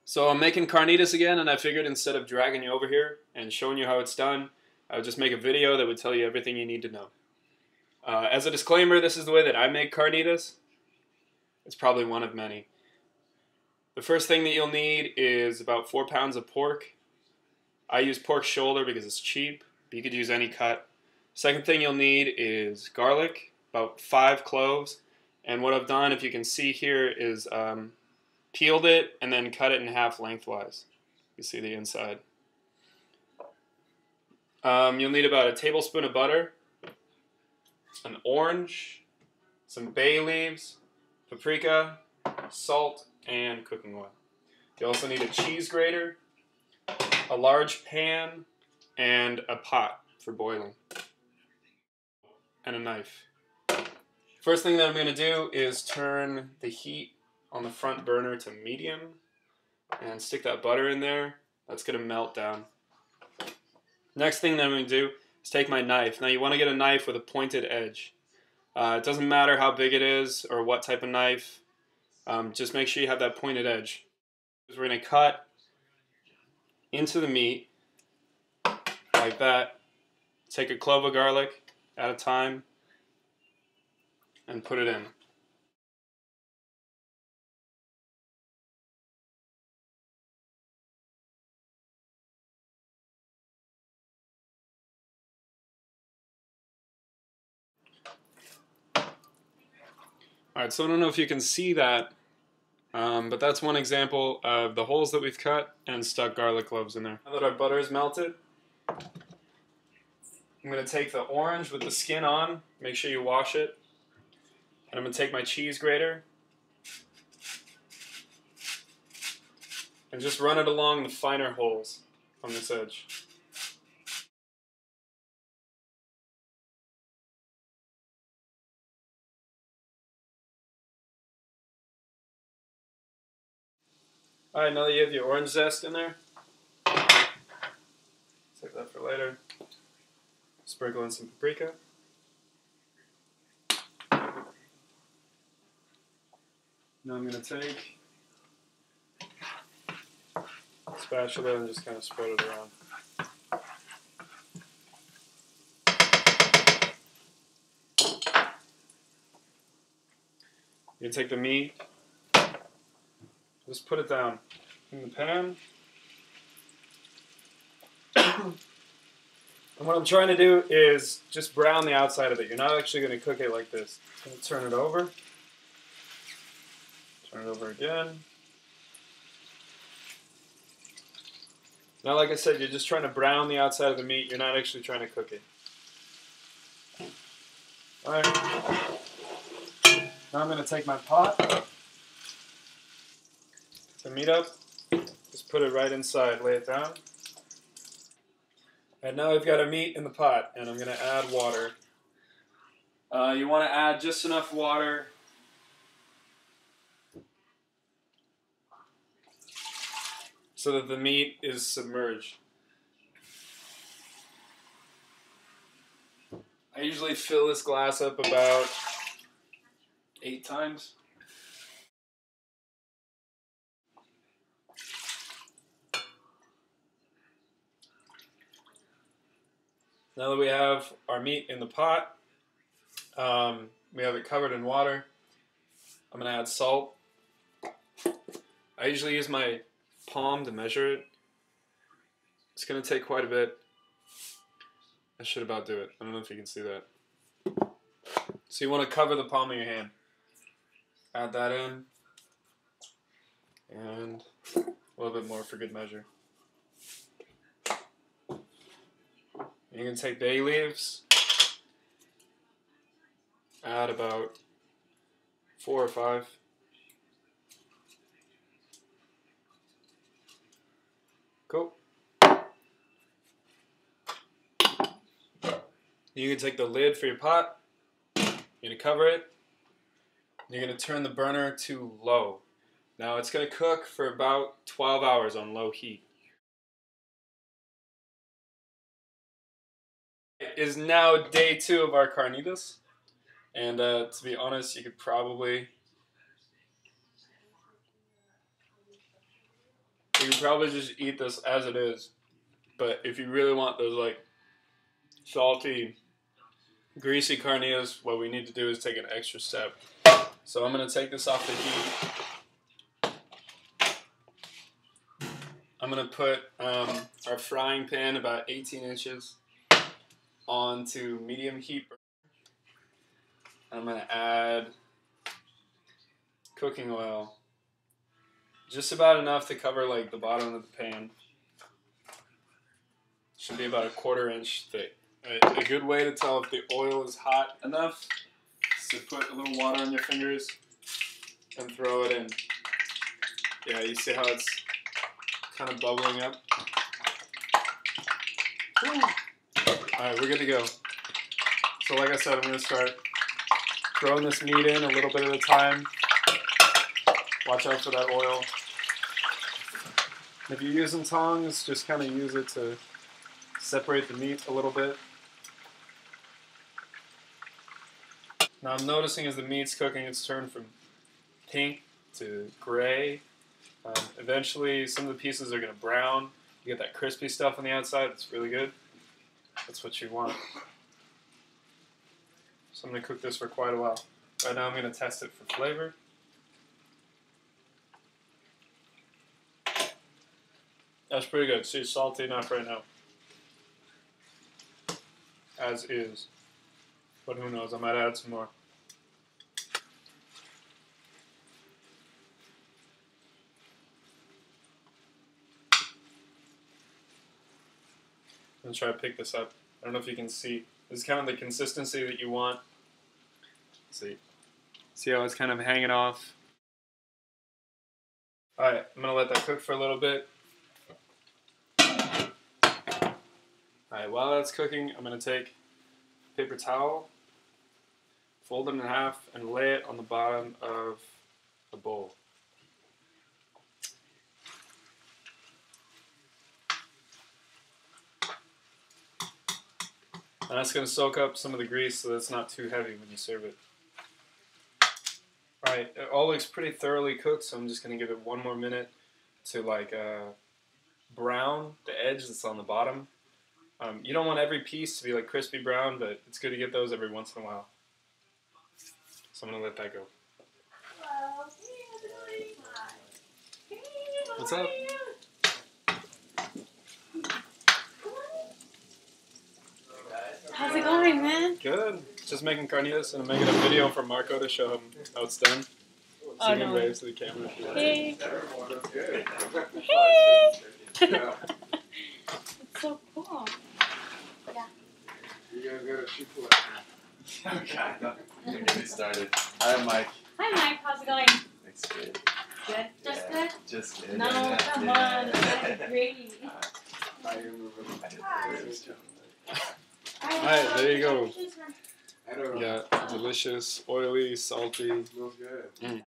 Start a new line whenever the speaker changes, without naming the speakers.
So I'm making carnitas again, and I figured instead of dragging you over here and showing you how it's done, I would just make a video that would tell you everything you need to know. As a disclaimer, this is the way that I make carnitas. It's probably one of many. The first thing that you'll need is about 4 pounds of pork. I use pork shoulder because it's cheap, but you could use any cut. Second thing you'll need is garlic, about 5 cloves. And what I've done, if you can see here, is peeled it and then cut it in half lengthwise. You see the inside. You'll need about a tablespoon of butter, an orange, some bay leaves, paprika, salt, and cooking oil. You also need a cheese grater, a large pan, and a pot for boiling, and a knife. First thing that I'm going to do is turn the heat on the front burner to medium and stick that butter in there. That's going to melt down. Next thing that I'm going to do is take my knife. Now you want to get a knife with a pointed edge. It doesn't matter how big it is or what type of knife. Just make sure you have that pointed edge. We're going to cut into the meat like that. Take a clove of garlic at a time and put it in. Alright, so I don't know if you can see that, but that's one example of the holes that we've cut and stuck garlic cloves in there. Now that our butter is melted, I'm going to take the orange with the skin on, make sure you wash it, and I'm going to take my cheese grater and just run it along the finer holes on this edge. Alright, now that you have your orange zest in there, save that for later. Sprinkle in some paprika. Now I'm going to take a spatula and just kind of spread it around. You take the meat, just put it down in the pan. And what I'm trying to do is just brown the outside of it. You're not actually going to cook it like this. I'm going to turn it over. Turn it over again. Now, like I said, you're just trying to brown the outside of the meat. You're not actually trying to cook it. Alright. Now I'm going to take my pot, put the meat up, just put it right inside, lay it down. And now we've got our meat in the pot, and I'm going to add water. You want to add just enough water so that the meat is submerged. I usually fill this glass up about 8 times. Now that we have our meat in the pot, we have it covered in water, I'm going to add salt. I usually use my palm to measure it. It's going to take quite a bit. I should about do it. I don't know if you can see that. So you want to cover the palm of your hand. Add that in. And a little bit more for good measure. You can take bay leaves, add about 4 or 5. Cool. You can take the lid for your pot, you're going to cover it, you're going to turn the burner to low. Now it's going to cook for about 12 hours on low heat. It is now day 2 of our carnitas, and to be honest, you could probably You can probably just eat this as it is. But if you really want those like salty, greasy carnitas, what we need to do is take an extra step. So I'm going to take this off the heat. I'm going to put our frying pan about 18 inches onto medium heat. I'm going to add cooking oil. Just about enough to cover like the bottom of the pan. Should be about a 1/4 inch thick. A good way to tell if the oil is hot enough is to put a little water on your fingers and throw it in. Yeah, you see how it's kind of bubbling up? Alright, we're good to go. So like I said, I'm going to start throwing this meat in a little bit at a time. Watch out for that oil. If you're using tongs, just kind of use it to separate the meat a little bit. Now I'm noticing as the meat's cooking, it's turned from pink to gray. Eventually, some of the pieces are going to brown. You get that crispy stuff on the outside. It's really good. That's what you want. So I'm going to cook this for quite a while. Right now I'm going to test it for flavor. That's pretty good. See, salty enough right now. As is. But who knows, I might add some more. I'm going to try to pick this up. I don't know if you can see. This is kind of the consistency that you want. Let's see. See how it's kind of hanging off? Alright, I'm going to let that cook for a little bit. Alright, while that's cooking, I'm going to take a paper towel, fold it in half, and lay it on the bottom of the bowl. And that's going to soak up some of the grease so that it's not too heavy when you serve it. Alright, it all looks pretty thoroughly cooked, so I'm just going to give it one more minute to like brown the edge that's on the bottom. You don't want every piece to be like crispy brown, but it's good to get those every once in a while. So I'm going to let that go. What's up?
How's it going, man?
Good. Just making carnitas and I'm making a video for Marco to show him how it's done. So you can wave to the camera if you want.
Hey. Hey. It's so cool. Yeah.
You gotta go to shoot collection.
Okay, don't get me started. Hi, Mike.
Hi, Mike. How's it going?
Thanks, good.
Good? Just
Yeah.
good?
Just good.
No, come on. That's great.
I remember.
Alright, there you go.
I don't know.
Yeah, delicious, oily, salty.
Smells good.